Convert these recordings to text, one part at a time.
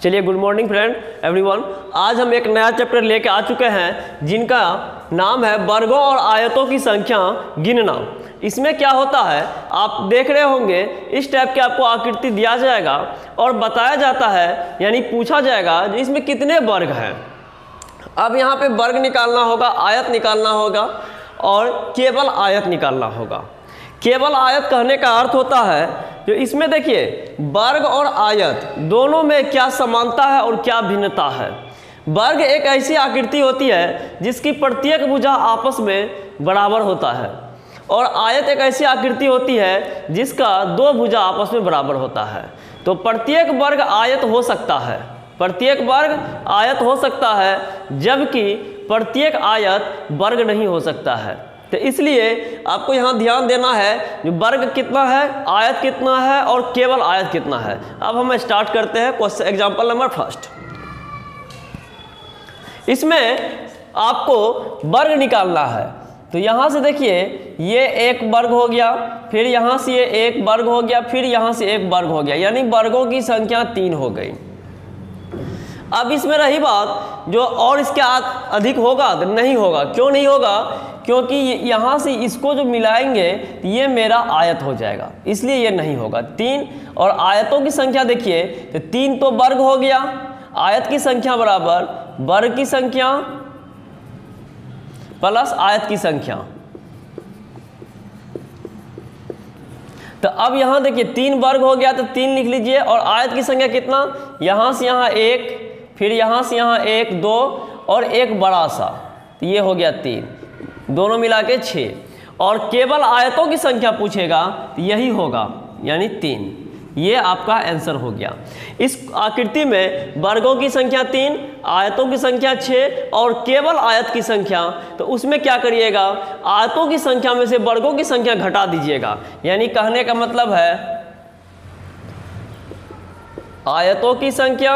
चलिए, good morning friend everyone. आज हम एक नया चैप्टर लेके आ चुके हैं जिनका नाम है वर्गों और आयतों की संख्या गिनना। इसमें क्या होता है, आप देख रहे होंगे इस टाइप के आपको आकृति दिया जाएगा और बताया जाता है, यानी पूछा जाएगा इसमें कितने वर्ग हैं। अब यहाँ पे वर्ग निकालना होगा, आयत निकालना होगा और केवल आयत निकालना होगा। केवल आयत कहने का अर्थ होता है जो इसमें देखिए वर्ग और आयत दोनों में क्या समानता है और क्या भिन्नता है। वर्ग एक ऐसी आकृति होती है जिसकी प्रत्येक भुजा आपस में बराबर होता है और आयत एक ऐसी आकृति होती है जिसका दो भुजा आपस में बराबर होता है। तो प्रत्येक वर्ग आयत हो सकता है, प्रत्येक वर्ग आयत हो सकता है, जबकि प्रत्येक आयत वर्ग नहीं हो सकता है। तो इसलिए आपको यहाँ ध्यान देना है जो वर्ग कितना है, आयत कितना है और केवल आयत कितना है। अब हम स्टार्ट करते हैं क्वेश्चन एग्जांपल नंबर फर्स्ट। इसमें आपको वर्ग निकालना है। तो यहाँ से देखिए ये एक वर्ग हो गया, फिर यहाँ से ये एक वर्ग हो गया, फिर यहाँ से एक वर्ग हो गया, यानी वर्गों की संख्या 3 हो गई। अब इसमें रही बात जो और इसके अधिक होगा तो नहीं होगा। क्यों नहीं होगा? क्योंकि यहाँ से इसको जो मिलाएंगे तो ये मेरा आयत हो जाएगा, इसलिए ये नहीं होगा। 3 और आयतों की संख्या देखिए तो 3 तो वर्ग हो गया, आयत की संख्या बराबर वर्ग की संख्या प्लस आयत की संख्या। तो अब यहाँ देखिए 3 वर्ग हो गया तो 3 लिख लीजिए और आयत की संख्या कितना, यहाँ से यहाँ 1, फिर यहाँ से यहाँ 1, 2 और एक बड़ा सा, तो ये हो गया 3, दोनों मिला के 6। और केवल आयतों की संख्या पूछेगा तो यही होगा, यानी 3। ये आपका आंसर हो गया। इस आकृति में वर्गों की संख्या 3, आयतों की संख्या 6 और केवल आयत की संख्या, तो उसमें क्या करिएगा, आयतों की संख्या में से वर्गों की संख्या घटा दीजिएगा। यानी कहने का मतलब है आयतों की संख्या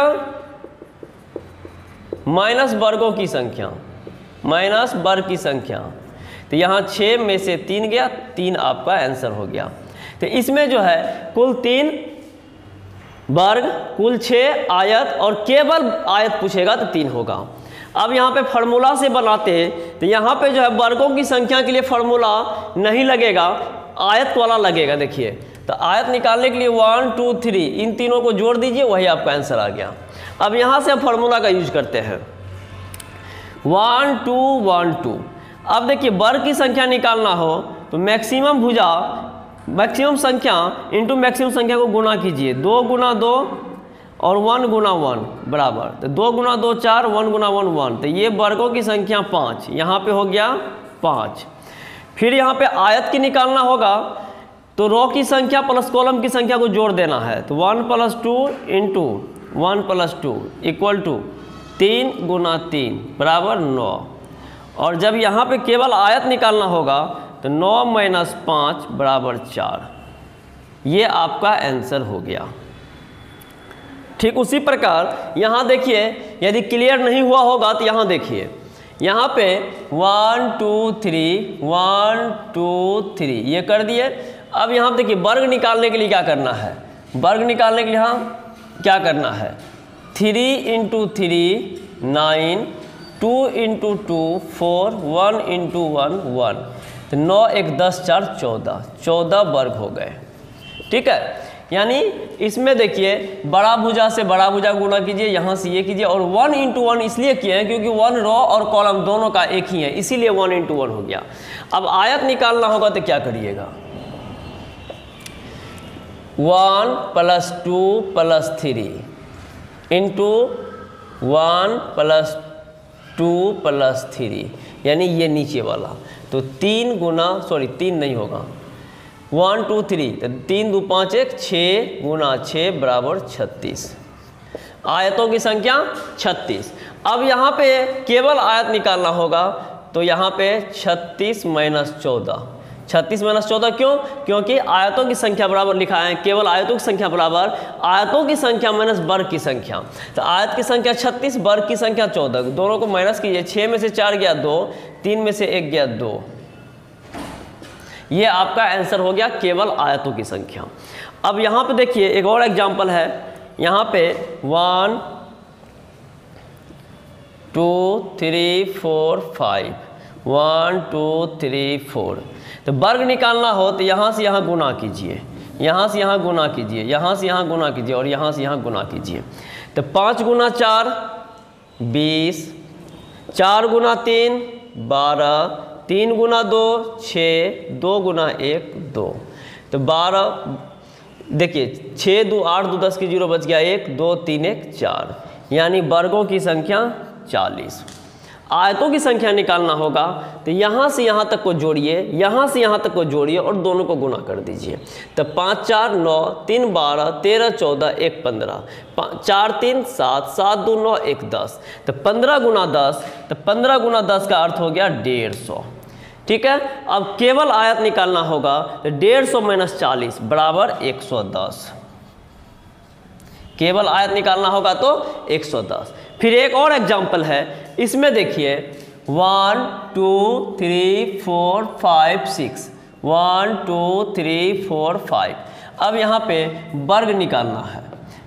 माइनस वर्गों की संख्या, माइनस वर्ग की संख्या। तो यहाँ 6 में से 3 गया, 3 आपका आंसर हो गया। तो इसमें जो है कुल 3 वर्ग, कुल 6 आयत और केवल आयत पूछेगा तो 3 होगा। अब यहाँ पे फार्मूला से बनाते हैं तो यहाँ पे जो है वर्गों की संख्या के लिए फार्मूला नहीं लगेगा, आयत वाला लगेगा। देखिए तो आयत निकालने के लिए 1 2 3 इन तीनों को जोड़ दीजिए, वही आपका आंसर आ गया। अब यहाँ से हम फार्मूला का यूज करते हैं 1 2 1 2। अब देखिए वर्ग की संख्या निकालना हो तो मैक्सिमम भुजा, मैक्सिमम संख्या इंटू मैक्सिमम संख्या को गुना कीजिए। 2 गुना 2 और 1 गुना 1 बराबर, तो 2 गुना 2 4, 1 गुना 1 1। तो ये वर्गों की संख्या 5, यहाँ पे हो गया 5। फिर यहाँ पे आयत की निकालना होगा तो रो की संख्या प्लस कॉलम की संख्या को जोड़ देना है। तो 1 + 2 इंटू 1 + 2 इक्वल टू 3 गुना 3 बराबर 9। और जब यहाँ पे केवल आयत निकालना होगा तो 9 - 5 बराबर 4। ये आपका आंसर हो गया। ठीक उसी प्रकार यहाँ देखिए, यदि क्लियर नहीं हुआ होगा तो यहाँ देखिए, यहाँ पे 1 2 3 1 2 3 ये कर दिए। अब यहाँ देखिए वर्ग निकालने के लिए क्या करना है, वर्ग निकालने के लिए हम क्या करना है, 3 × 3 9, 2 × 2 4, 1 × 1 1। तो 9 1 10 4 14, 14 वर्ग हो गए। ठीक है, यानी इसमें देखिए बड़ा भुजा से बड़ा भुजा गुणा कीजिए, यहाँ से ये कीजिए। और 1 × 1 इसलिए किए हैं क्योंकि 1 रो और कॉलम दोनों का एक ही है, इसीलिए 1 × 1 हो गया। अब आयत निकालना होगा तो क्या करिएगा, 1 + 2 + 3 इंटू 1 + 2 + 3, यानी ये नीचे वाला। तो 3 गुना 3 नहीं होगा, 1 2 3, तो 3 2 5 1 6 गुना 6 बराबर 36। आयतों की संख्या 36। अब यहाँ पे केवल आयत निकालना होगा तो यहाँ पे 36 - 14, 36 - 14 क्यों? क्योंकि आयतों की संख्या बराबर लिखा है, केवल आयतों की संख्या बराबर आयतों की संख्या माइनस वर्ग की संख्या। तो आयत की संख्या 36, वर्ग की संख्या 14, दोनों को माइनस कीजिए। 6 में से 4 गया 2, 3 में से 1 गया 2। ये आपका आंसर हो गया केवल आयतों की संख्या। अब यहाँ पे देखिए एक और एग्जाम्पल है, यहाँ पे 1 2 3 4 5 1 2 3 4। तो वर्ग निकालना हो तो यहाँ से यहाँ गुना कीजिए, यहाँ से यहाँ गुना कीजिए, यहाँ से यहाँ गुना कीजिए और यहाँ से यहाँ गुना कीजिए। तो 5 गुना 4 20, 4 गुना 3 12, 3 गुना 2 6, 2 गुना 1 2। तो 12, देखिए 6 2 8 2 10 की 0 बच गया, 1 2 3 1 4, यानी वर्गों की संख्या 40। आयतों की संख्या निकालना होगा तो यहाँ से यहाँ तक को जोड़िए, यहाँ से यहाँ तक को जोड़िए और दोनों को गुना कर दीजिए। तो 5 4 9, 3 12, 13 14, 1 15, 4 3 7, 7 2 9, 1 10। तो 15 गुना 10, तो 15 गुना 10 का अर्थ हो गया 150। ठीक है, अब केवल आयत निकालना होगा तो 150 माइनस 40 बराबर 110। केवल आयत निकालना होगा तो 110। फिर एक और एग्जाम्पल है, इसमें देखिए 1 2 3 4 5 6, 1 2 3 4 5। अब यहाँ पे वर्ग निकालना है,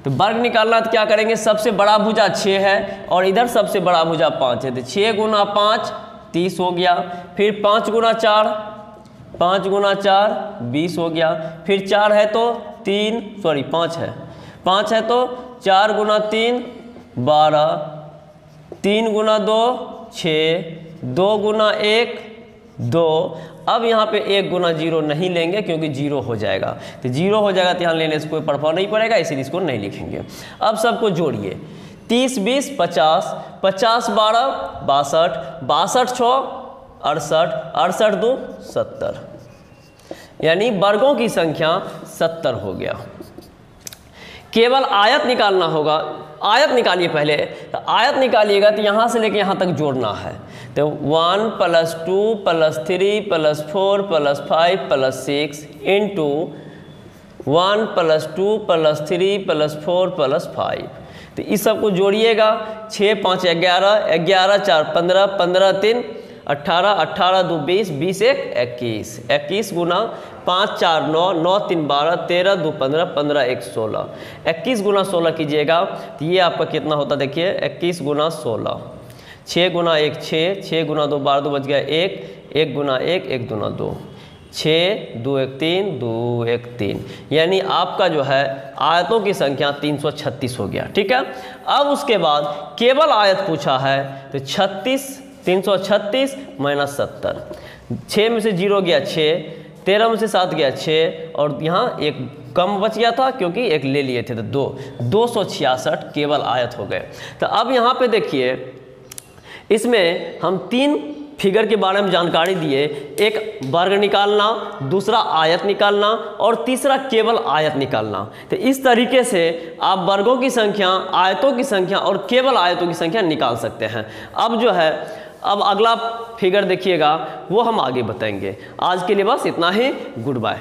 तो वर्ग निकालना तो क्या करेंगे, सबसे बड़ा भुजा 6 है और इधर सबसे बड़ा भुजा 5 है, तो 6 गुना 5 30 हो गया। फिर 5 गुना 4 20 हो गया। फिर 4 है तो 5 है, 5 है तो 4 गुना 3 12, 3 गुना 2 6, 2 गुना 1 2। अब यहाँ पे 1 गुना 0 नहीं लेंगे क्योंकि 0 हो जाएगा, तो 0 हो जाएगा तो यहाँ लेने से कोई प्रभाव नहीं पड़ेगा, इसीलिए इसको नहीं लिखेंगे। अब सबको जोड़िए, 30 20 50, 50 12 62, 62 6 68, 68 2 70, यानी वर्गों की संख्या 70 हो गया। केवल आयत निकालना होगा, आयत निकालिए पहले। तो आयत निकालिएगा तो यहाँ से लेके यहाँ तक जोड़ना है, तो 1 + 2 + 3 + 4 + 5 + 6 इंटू 1 + 2 + 3 + 4 + 5। तो इस सब को जोड़िएगा, 6 5 11, 11 4 15, 15 3 18, 18 2 20, 20 1 21, 21 गुना 5 4 9, 9 3 12, 13 2 15, 15 1 16, 21 गुना 16 कीजिएगा तो ये आपका कितना होता है, देखिए 21 गुना 16, 6 गुना 1 6, 6 गुना 2 12, 2 बच गया 1, 1 गुना 1 1 गुना 2, 6 2 1 3 2 1 3, यानी आपका जो है आयतों की संख्या 336 हो गया। ठीक है, अब उसके बाद केवल आयत पूछा है तो 336 माइनस 70, 6 में से 0 गया 6, 13 में से 7 गया 6 और यहाँ एक कम बच गया था क्योंकि एक ले लिए थे तो 266 केवल आयत हो गए। तो अब यहाँ पे देखिए, इसमें हम 3 फिगर के बारे में जानकारी दिए, एक वर्ग निकालना, दूसरा आयत निकालना और तीसरा केवल आयत निकालना। तो इस तरीके से आप वर्गों की संख्या, आयतों की संख्या और केवल आयतों की संख्या निकाल सकते हैं। अब जो है, अब अगला फिगर देखिएगा वो हम आगे बताएंगे। आज के लिए बस इतना ही, गुड बाय।